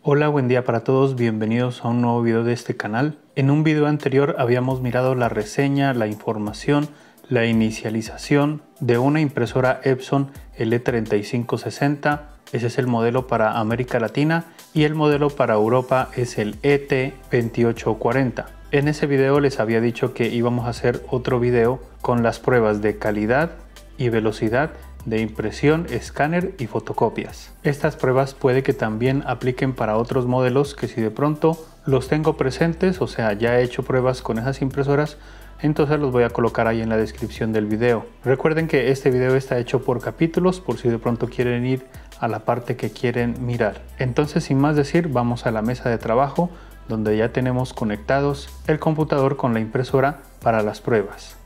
Hola, buen día para todos, bienvenidos a un nuevo video de este canal. En un video anterior habíamos mirado la reseña, la información, la inicialización de una impresora Epson L3560. Ese es el modelo para América Latina y el modelo para Europa es el ET2840. En ese video les había dicho que íbamos a hacer otro video con las pruebas de calidad y velocidad de impresión, escáner y fotocopias. Estas pruebas puede que también apliquen para otros modelos que si de pronto los tengo presentes, o sea, ya he hecho pruebas con esas impresoras, entonces los voy a colocar ahí en la descripción del video. Recuerden que este video está hecho por capítulos, por si de pronto quieren ir a la parte que quieren mirar. Entonces, sin más decir, vamos a la mesa de trabajo donde ya tenemos conectados el computador con la impresora para las pruebas.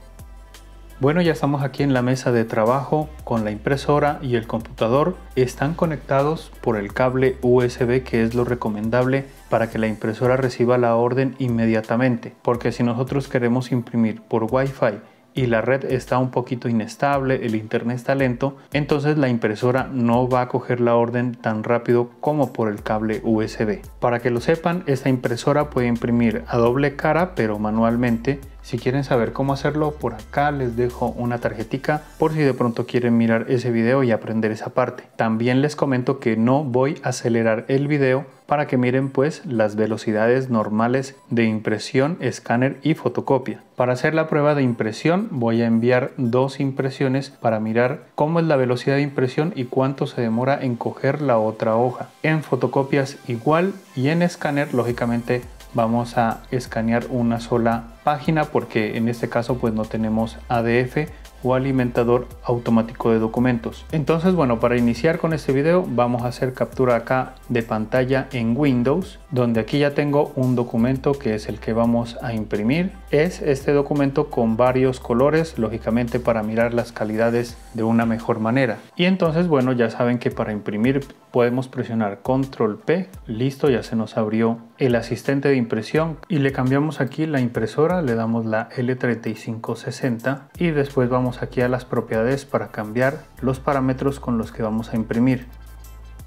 Bueno, ya estamos aquí en la mesa de trabajo con la impresora y el computador. Están conectados por el cable USB, que es lo recomendable para que la impresora reciba la orden inmediatamente, porque si nosotros queremos imprimir por Wi-Fi y la red está un poquito inestable, el internet está lento, entonces la impresora no va a coger la orden tan rápido como por el cable USB. Para que lo sepan, esta impresora puede imprimir a doble cara pero manualmente. Si quieren saber cómo hacerlo, por acá les dejo una tarjetica por si de pronto quieren mirar ese video y aprender esa parte. También les comento que no voy a acelerar el video para que miren pues las velocidades normales de impresión, escáner y fotocopia. Para hacer la prueba de impresión voy a enviar dos impresiones para mirar cómo es la velocidad de impresión y cuánto se demora en coger la otra hoja. En fotocopias igual y en escáner lógicamente vamos a escanear una sola página porque en este caso pues no tenemos ADF o alimentador automático de documentos. Entonces, bueno, para iniciar con este video vamos a hacer captura acá de pantalla en Windows, donde aquí ya tengo un documento que es el que vamos a imprimir. Es este documento con varios colores, lógicamente para mirar las calidades de una mejor manera. Y entonces, bueno, ya saben que para imprimir podemos presionar Control P, listo, ya se nos abrió el asistente de impresión y le cambiamos aquí la impresora, le damos la L3560 y después vamos aquí a las propiedades para cambiar los parámetros con los que vamos a imprimir.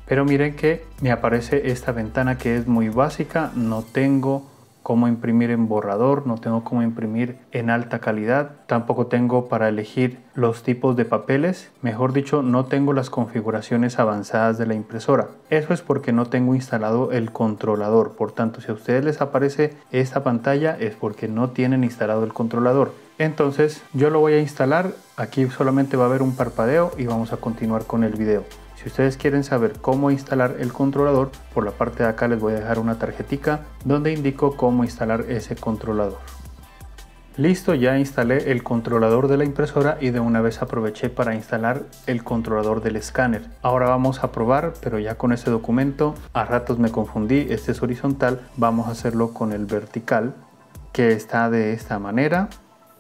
Pero miren que me aparece esta ventana que es muy básica, no tengo cómo imprimir en borrador, no tengo cómo imprimir en alta calidad, tampoco tengo para elegir los tipos de papeles, mejor dicho, no tengo las configuraciones avanzadas de la impresora. Eso es porque no tengo instalado el controlador, por tanto, si a ustedes les aparece esta pantalla es porque no tienen instalado el controlador. Entonces yo lo voy a instalar, aquí solamente va a haber un parpadeo y vamos a continuar con el video. Si ustedes quieren saber cómo instalar el controlador, por la parte de acá les voy a dejar una tarjetica donde indico cómo instalar ese controlador. Listo, ya instalé el controlador de la impresora y de una vez aproveché para instalar el controlador del escáner. Ahora vamos a probar, pero ya con este documento, a ratos me confundí, este es horizontal, vamos a hacerlo con el vertical, que está de esta manera.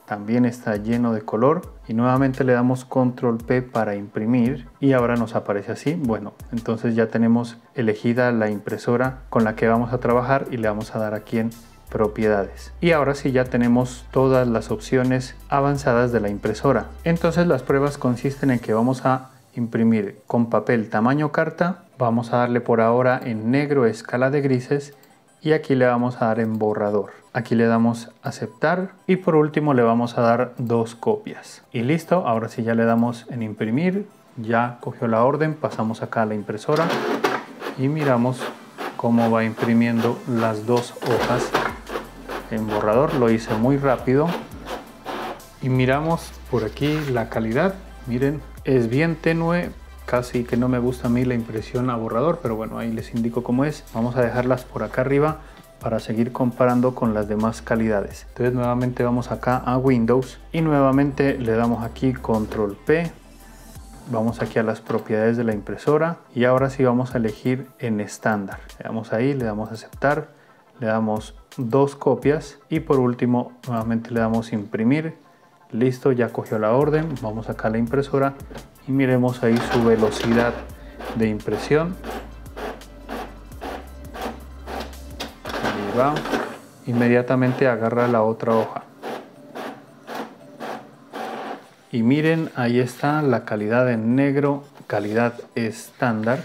También está lleno de color y nuevamente le damos Control P para imprimir y ahora nos aparece así. Bueno, entonces ya tenemos elegida la impresora con la que vamos a trabajar y le vamos a dar aquí en propiedades. Y ahora sí ya tenemos todas las opciones avanzadas de la impresora. Entonces las pruebas consisten en que vamos a imprimir con papel tamaño carta, vamos a darle por ahora en negro escala de grises y aquí le vamos a dar en borrador. Aquí le damos aceptar y por último le vamos a dar dos copias. Y listo, ahora sí ya le damos en imprimir, ya cogió la orden, pasamos acá a la impresora y miramos cómo va imprimiendo las dos hojas en borrador. Lo hice muy rápido y miramos por aquí la calidad, miren, es bien tenue. Casi que no me gusta a mí la impresión a borrador, pero bueno, ahí les indico cómo es. Vamos a dejarlas por acá arriba para seguir comparando con las demás calidades. Entonces nuevamente vamos acá a Windows y nuevamente le damos aquí Control P. Vamos aquí a las propiedades de la impresora y ahora sí vamos a elegir en estándar. Le damos ahí, le damos aceptar, le damos dos copias y por último nuevamente le damos imprimir. Listo, ya cogió la orden. Vamos acá a la impresora y miremos ahí su velocidad de impresión. Ahí va. Inmediatamente agarra la otra hoja. Y miren, ahí está la calidad en negro, calidad estándar.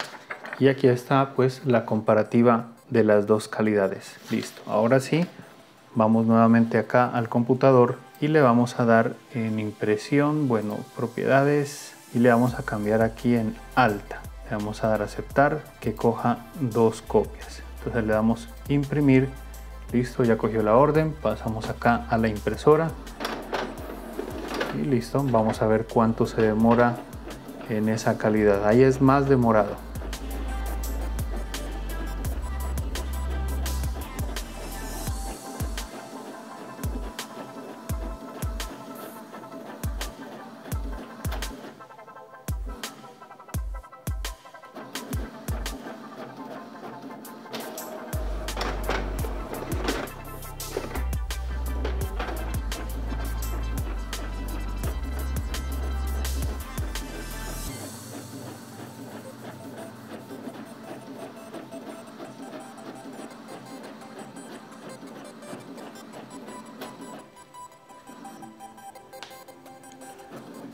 y aquí está pues la comparativa de las dos calidades. Listo, ahora sí, vamos nuevamente acá al computador y le vamos a dar en impresión, bueno, propiedades, y le vamos a cambiar aquí en alta. Le vamos a dar a aceptar que coja 2 copias. Entonces le damos imprimir. Listo, ya cogió la orden. Pasamos acá a la impresora. Y listo, vamos a ver cuánto se demora en esa calidad. Ahí es más demorado.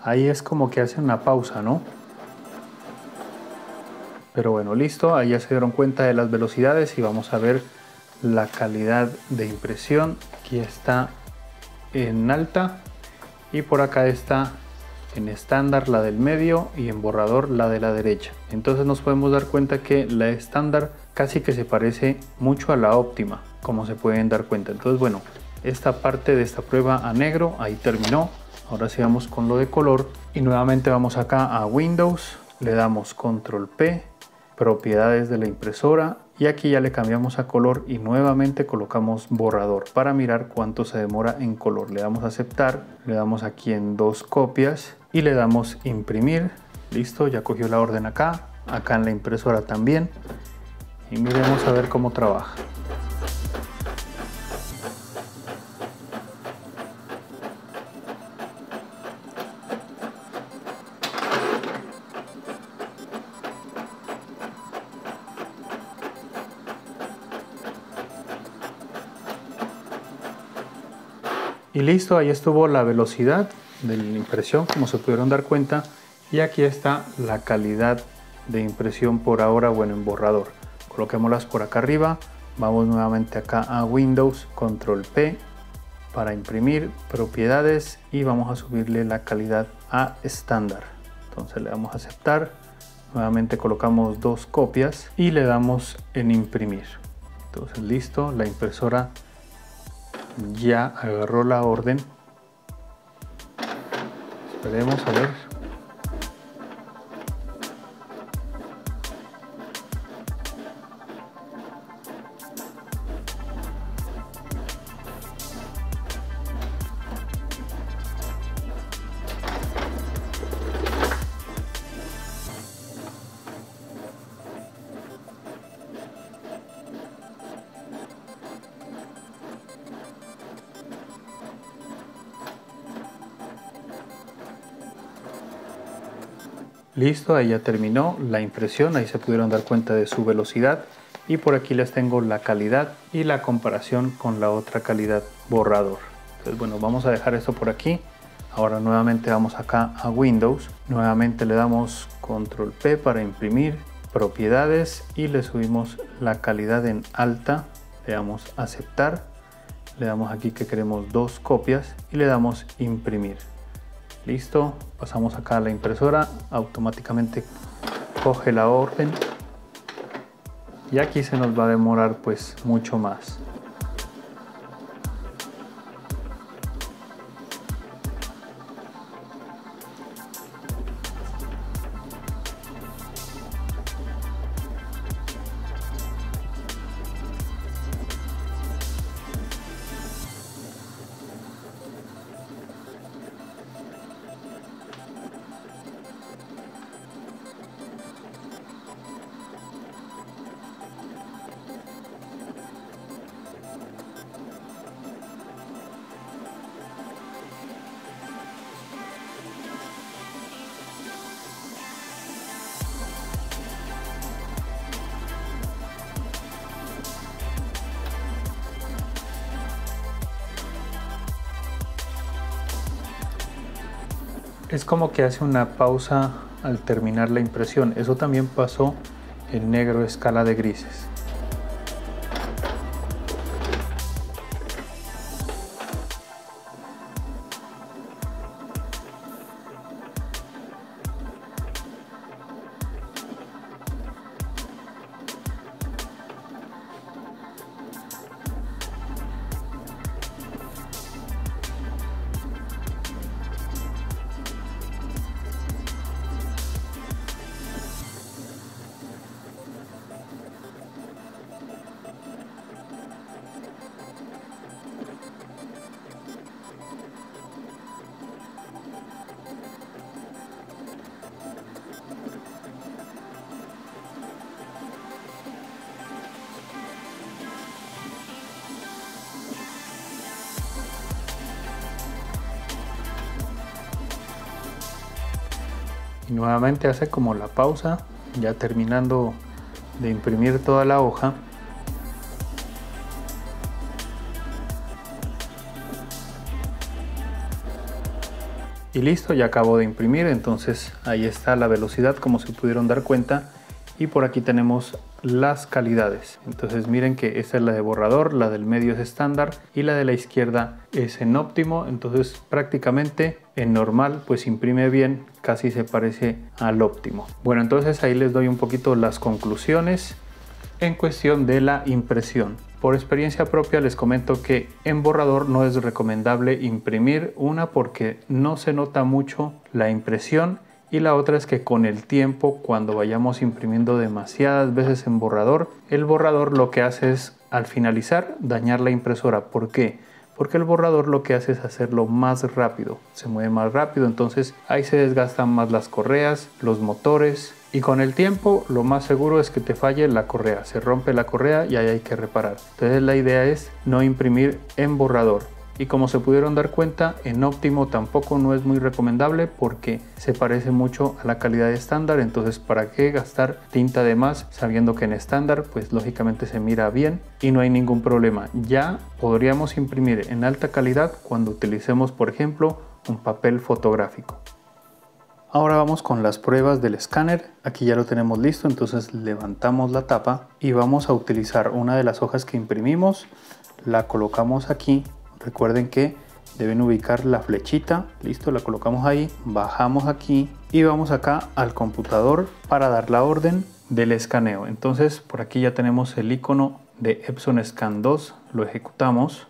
Ahí es como que hace una pausa, ¿no? Pero bueno, listo, ahí ya se dieron cuenta de las velocidades y vamos a ver la calidad de impresión. Aquí está en alta y por acá está en estándar la del medio y en borrador la de la derecha. Entonces nos podemos dar cuenta que la estándar casi que se parece mucho a la óptima, como se pueden dar cuenta. Entonces bueno, esta parte de esta prueba a negro ahí terminó. Ahora sí vamos con lo de color y nuevamente vamos acá a Windows, le damos Control P, propiedades de la impresora y aquí ya le cambiamos a color y nuevamente colocamos borrador para mirar cuánto se demora en color. Le damos a aceptar, le damos aquí en 2 copias y le damos imprimir. Listo, ya cogió la orden acá en la impresora también y miremos a ver cómo trabaja. Y listo, ahí estuvo la velocidad de la impresión, como se pudieron dar cuenta. Y aquí está la calidad de impresión por ahora, bueno, en borrador. Coloquémoslas por acá arriba. Vamos nuevamente acá a Windows, Control P para imprimir, propiedades y vamos a subirle la calidad a estándar. Entonces le damos a aceptar. Nuevamente colocamos 2 copias y le damos en imprimir. Entonces listo, la impresora ya agarró la orden. Esperemos a ver. Listo, ahí ya terminó la impresión, ahí se pudieron dar cuenta de su velocidad y por aquí les tengo la calidad y la comparación con la otra calidad borrador. Entonces bueno, vamos a dejar esto por aquí. Ahora nuevamente vamos acá a Windows, nuevamente le damos Control P para imprimir, propiedades y le subimos la calidad en alta, le damos aceptar, le damos aquí que queremos 2 copias y le damos imprimir. Listo, pasamos acá a la impresora, automáticamente coge la orden y aquí se nos va a demorar pues mucho más. Es como que hace una pausa al terminar la impresión. Eso también pasó en negro escala de grises. Y nuevamente hace como la pausa, ya terminando de imprimir toda la hoja. Y listo, ya acabo de imprimir. Entonces ahí está la velocidad, como se pudieron dar cuenta, y por aquí tenemos las calidades. Entonces miren que esta es la de borrador, la del medio es estándar y la de la izquierda es en óptimo. Entonces prácticamente en normal pues imprime bien, casi se parece al óptimo. Bueno, entonces ahí les doy un poquito las conclusiones en cuestión de la impresión. Por experiencia propia les comento que en borrador no es recomendable imprimir, una porque no se nota mucho la impresión, y la otra es que con el tiempo, cuando vayamos imprimiendo demasiadas veces en borrador, el borrador lo que hace es al finalizar dañar la impresora. ¿Por qué? Porque el borrador lo que hace es hacerlo más rápido, se mueve más rápido, entonces ahí se desgastan más las correas, los motores, y con el tiempo lo más seguro es que te falle la correa, se rompe la correa y ahí hay que reparar. Entonces la idea es no imprimir en borrador. Y como se pudieron dar cuenta, en óptimo tampoco no es muy recomendable porque se parece mucho a la calidad estándar. Entonces, ¿para qué gastar tinta de más sabiendo que en estándar pues lógicamente se mira bien y no hay ningún problema? Ya podríamos imprimir en alta calidad cuando utilicemos, por ejemplo, un papel fotográfico. Ahora vamos con las pruebas del escáner. Aquí ya lo tenemos listo, entonces levantamos la tapa y vamos a utilizar una de las hojas que imprimimos. La colocamos aquí. Recuerden que deben ubicar la flechita, listo, la colocamos ahí, bajamos aquí y vamos acá al computador para dar la orden del escaneo. Entonces por aquí ya tenemos el icono de Epson Scan 2, lo ejecutamos,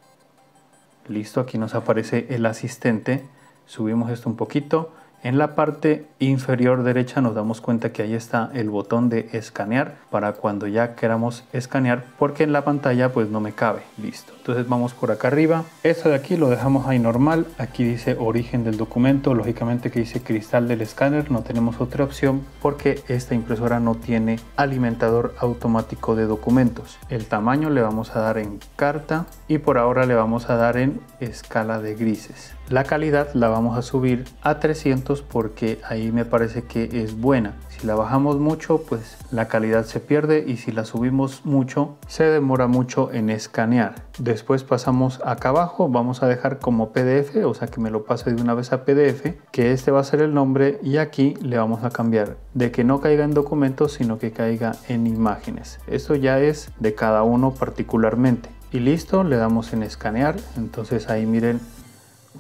listo, aquí nos aparece el asistente, subimos esto un poquito. En la parte inferior derecha nos damos cuenta que ahí está el botón de escanear para cuando ya queramos escanear, porque en la pantalla pues no me cabe. Listo, entonces vamos por acá arriba, esto de aquí lo dejamos ahí normal. Aquí dice origen del documento, lógicamente que dice cristal del escáner, no tenemos otra opción porque esta impresora no tiene alimentador automático de documentos. El tamaño le vamos a dar en carta y por ahora le vamos a dar en escala de grises. La calidad la vamos a subir a 300 porque ahí me parece que es buena. Si la bajamos mucho pues la calidad se pierde, y si la subimos mucho se demora mucho en escanear. Después pasamos acá abajo, vamos a dejar como PDF, o sea que me lo pase de una vez a PDF, que este va a ser el nombre, y aquí le vamos a cambiar de que no caiga en documentos sino que caiga en imágenes. Esto ya es de cada uno particularmente. Y listo, le damos en escanear. Entonces ahí miren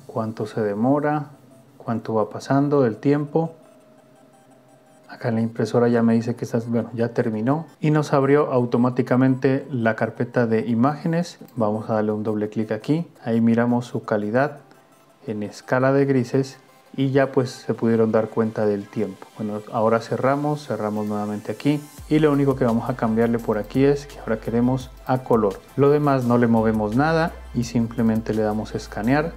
cuánto se demora, cuánto va pasando el tiempo. Acá la impresora ya me dice que ya terminó y nos abrió automáticamente la carpeta de imágenes. Vamos a darle un doble clic aquí, ahí miramos su calidad en escala de grises y ya pues se pudieron dar cuenta del tiempo. Bueno, ahora cerramos nuevamente aquí, y lo único que vamos a cambiarle por aquí es que ahora queremos a color. Lo demás no le movemos nada y simplemente le damos escanear.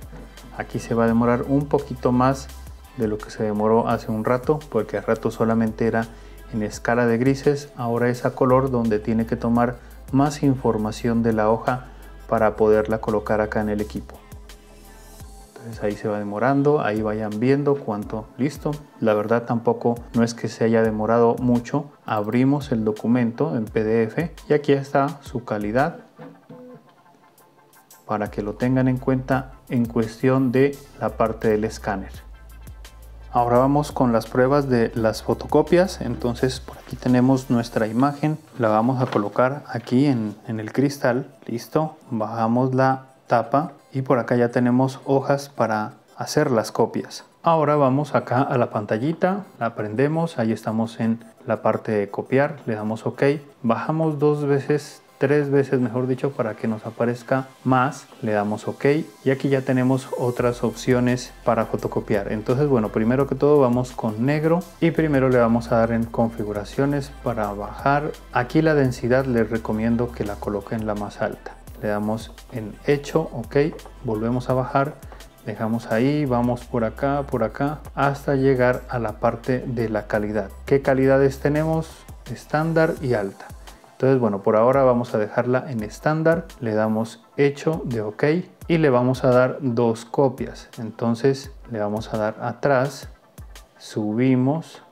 Aquí se va a demorar un poquito más de lo que se demoró hace un rato, porque al rato solamente era en escala de grises, ahora es a color, donde tiene que tomar más información de la hoja para poderla colocar acá en el equipo. Entonces ahí se va demorando, ahí vayan viendo cuánto. Listo, la verdad tampoco no es que se haya demorado mucho. Abrimos el documento en PDF y aquí está su calidad, para que lo tengan en cuenta en cuestión de la parte del escáner. Ahora vamos con las pruebas de las fotocopias. Entonces por aquí tenemos nuestra imagen, la vamos a colocar aquí en el cristal. Listo, bajamos la tapa y por acá ya tenemos hojas para hacer las copias. Ahora vamos acá a la pantallita, la prendemos, ahí estamos en la parte de copiar, le damos OK, bajamos tres veces mejor dicho, para que nos aparezca más, le damos OK y aquí ya tenemos otras opciones para fotocopiar. Entonces bueno, primero que todo vamos con negro y primero le vamos a dar en configuraciones para bajar. Aquí la densidad les recomiendo que la coloquen la más alta, le damos en hecho, OK, volvemos a bajar, dejamos ahí, vamos por acá hasta llegar a la parte de la calidad. ¿Qué calidades tenemos? Estándar y alta. Entonces bueno, por ahora vamos a dejarla en estándar, le damos hecho de OK y le vamos a dar 2 copias. Entonces le vamos a dar atrás, subimos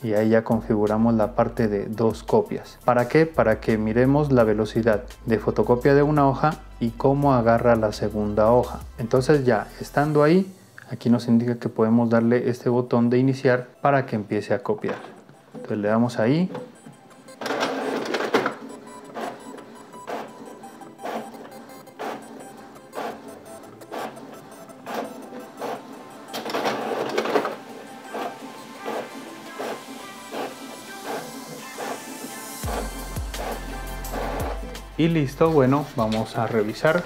y ahí ya configuramos la parte de 2 copias. ¿Para qué? Para que miremos la velocidad de fotocopia de una hoja y cómo agarra la segunda hoja. Entonces ya estando ahí, aquí nos indica que podemos darle este botón de iniciar para que empiece a copiar. Entonces le damos ahí. Y listo, bueno, vamos a revisar.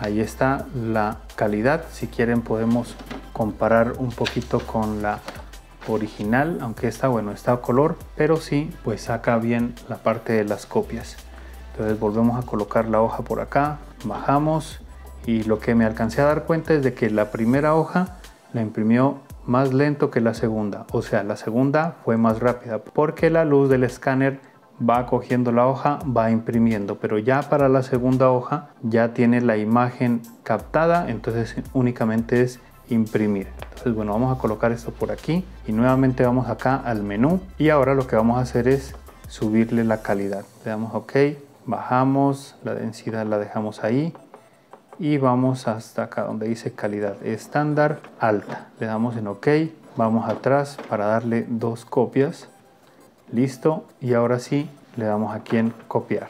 Ahí está la calidad. Si quieren podemos comparar un poquito con la original, aunque esta, bueno, está a color, pero sí, pues saca bien la parte de las copias. Entonces volvemos a colocar la hoja por acá, bajamos y lo que me alcancé a dar cuenta es de que la primera hoja la imprimió más lento que la segunda. O sea, la segunda fue más rápida porque la luz del escáner va cogiendo la hoja, va imprimiendo, pero ya para la segunda hoja ya tiene la imagen captada, entonces únicamente es imprimir. Entonces bueno, vamos a colocar esto por aquí y nuevamente vamos acá al menú y ahora lo que vamos a hacer es subirle la calidad. Le damos OK, bajamos, la densidad la dejamos ahí y vamos hasta acá donde dice calidad estándar alta. Le damos en OK, vamos atrás para darle 2 copias. Listo, y ahora sí le damos aquí en copiar.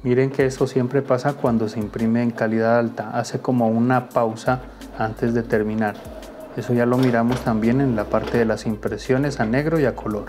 Miren que eso siempre pasa cuando se imprime en calidad alta, hace como una pausa antes de terminar. Eso ya lo miramos también en la parte de las impresiones a negro y a color.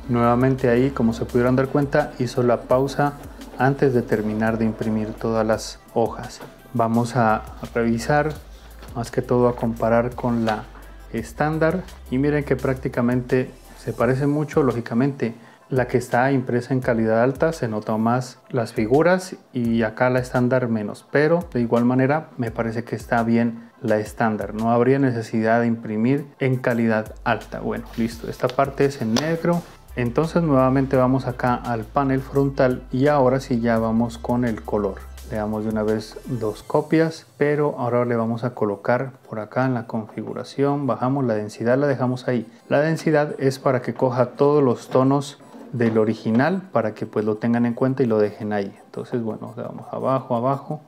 Nuevamente ahí, como se pudieron dar cuenta, hizo la pausa antes de terminar de imprimir todas las hojas. Vamos a revisar, más que todo a comparar con la estándar y miren que prácticamente se parece mucho. Lógicamente la que está impresa en calidad alta se nota más las figuras y acá la estándar menos, pero de igual manera me parece que está bien la estándar, no habría necesidad de imprimir en calidad alta. Bueno, listo, esta parte es en negro. Entonces nuevamente vamos acá al panel frontal y ahora sí ya vamos con el color. Le damos de una vez 2 copias, pero ahora le vamos a colocar por acá en la configuración, bajamos la densidad, la dejamos ahí. La densidad es para que coja todos los tonos del original, para que pues lo tengan en cuenta y lo dejen ahí. Entonces bueno, le damos abajo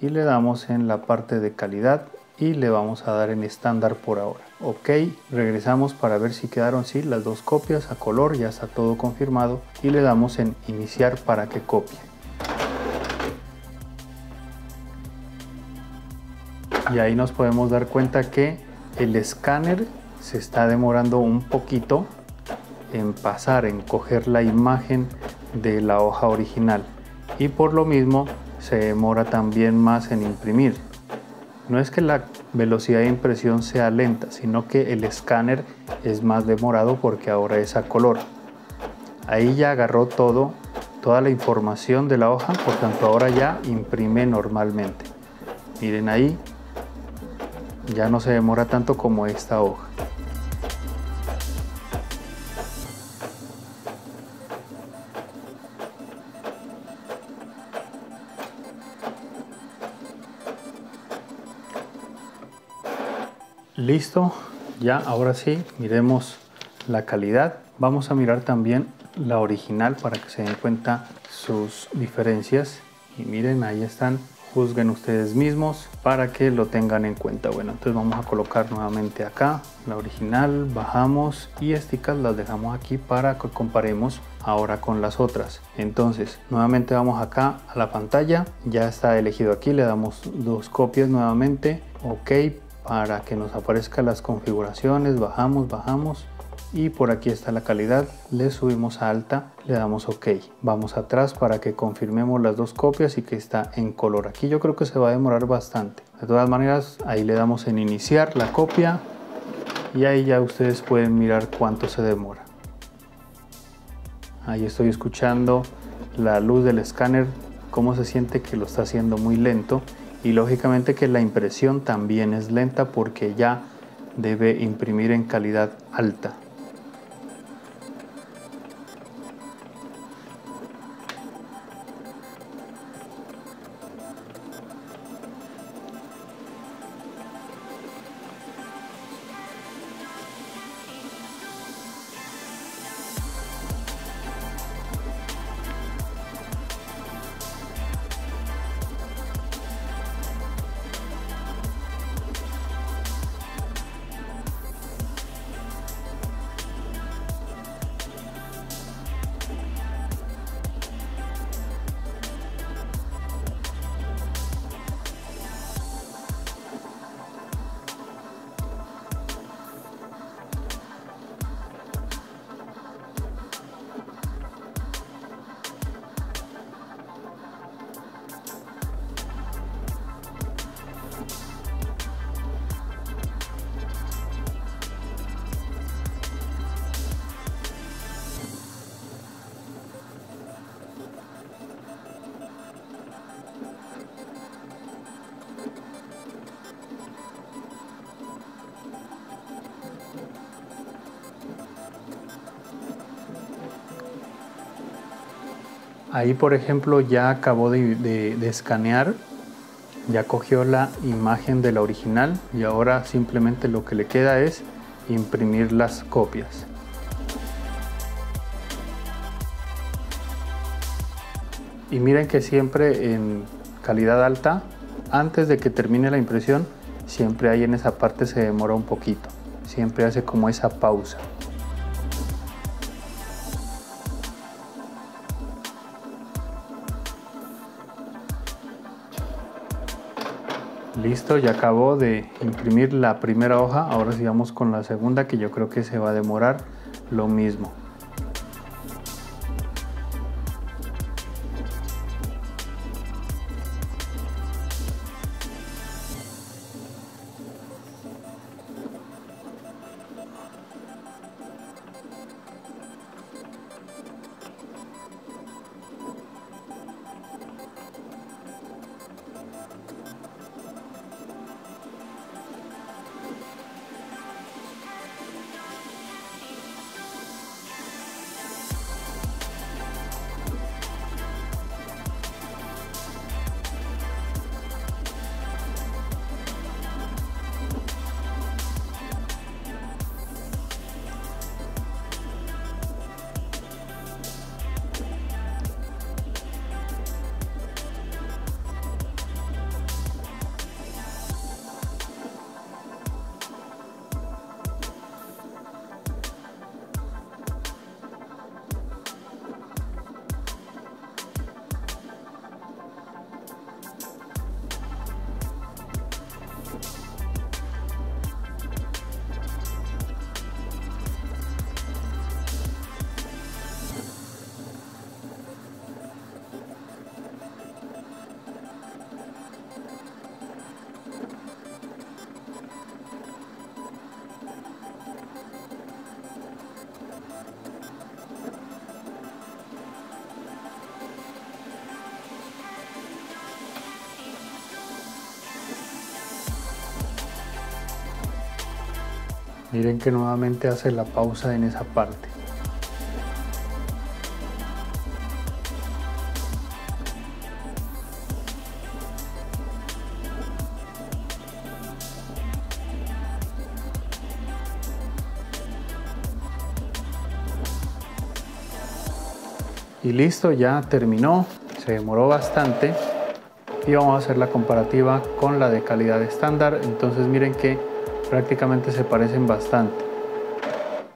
y le damos en la parte de calidad y le vamos a dar en estándar por ahora. Ok, regresamos para ver si quedaron sí las dos copias a color, ya está todo confirmado y le damos en iniciar para que copie. Y ahí nos podemos dar cuenta que el escáner se está demorando un poquito en pasar, en coger la imagen de la hoja original, y por lo mismo se demora también más en imprimir. No es que la velocidad de impresión sea lenta, sino que el escáner es más demorado porque ahora es a color. Ahí ya agarró toda la información de la hoja, por tanto ahora ya imprime normalmente. Miren ahí, ya no se demora tanto como esta hoja. Listo, ya ahora sí, miremos la calidad. Vamos a mirar también la original para que se den cuenta sus diferencias. Y miren, ahí están. Juzguen ustedes mismos para que lo tengan en cuenta. Bueno, entonces vamos a colocar nuevamente acá la original, bajamos y estas las dejamos aquí para que comparemos ahora con las otras. Entonces nuevamente vamos acá a la pantalla, ya está elegido aquí, le damos dos copias nuevamente, ok, para que nos aparezcan las configuraciones, bajamos y por aquí está la calidad, le subimos a alta, le damos ok, vamos atrás para que confirmemos las dos copias y que está en color. Aquí yo creo que se va a demorar bastante, de todas maneras ahí le damos en iniciar la copia y ahí ya ustedes pueden mirar cuánto se demora. Ahí estoy escuchando la luz del escáner, cómo se siente que lo está haciendo muy lento, y lógicamente que la impresión también es lenta porque ya debe imprimir en calidad alta. Ahí por ejemplo ya acabó de escanear, ya cogió la imagen de la original y ahora simplemente lo que le queda es imprimir las copias. Y miren que siempre en calidad alta, antes de que termine la impresión, siempre ahí en esa parte se demora un poquito, siempre hace como esa pausa. Listo, ya acabó de imprimir la primera hoja, ahora sigamos con la segunda, que yo creo que se va a demorar lo mismo. Miren que nuevamente hace la pausa en esa parte. Y listo, ya terminó, se demoró bastante y vamos a hacer la comparativa con la de calidad estándar. Entonces miren que prácticamente se parecen bastante.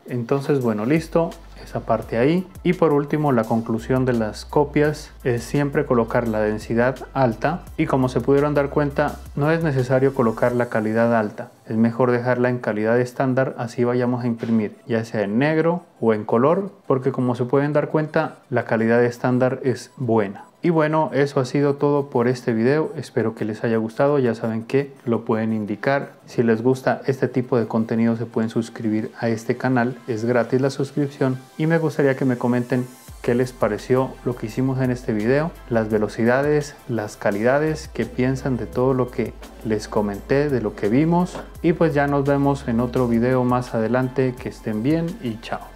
Entonces bueno, listo, esa parte ahí. Y por último, la conclusión de las copias es siempre colocar la densidad alta, y como se pudieron dar cuenta, no es necesario colocar la calidad alta, es mejor dejarla en calidad estándar, así vayamos a imprimir ya sea en negro o en color, porque como se pueden dar cuenta, la calidad estándar es buena. Y bueno, eso ha sido todo por este video, espero que les haya gustado. Ya saben que lo pueden indicar. Si les gusta este tipo de contenido se pueden suscribir a este canal, es gratis la suscripción, y me gustaría que me comenten qué les pareció lo que hicimos en este video, las velocidades, las calidades, qué piensan de todo lo que les comenté, de lo que vimos, y pues ya nos vemos en otro video más adelante. Que estén bien y chao.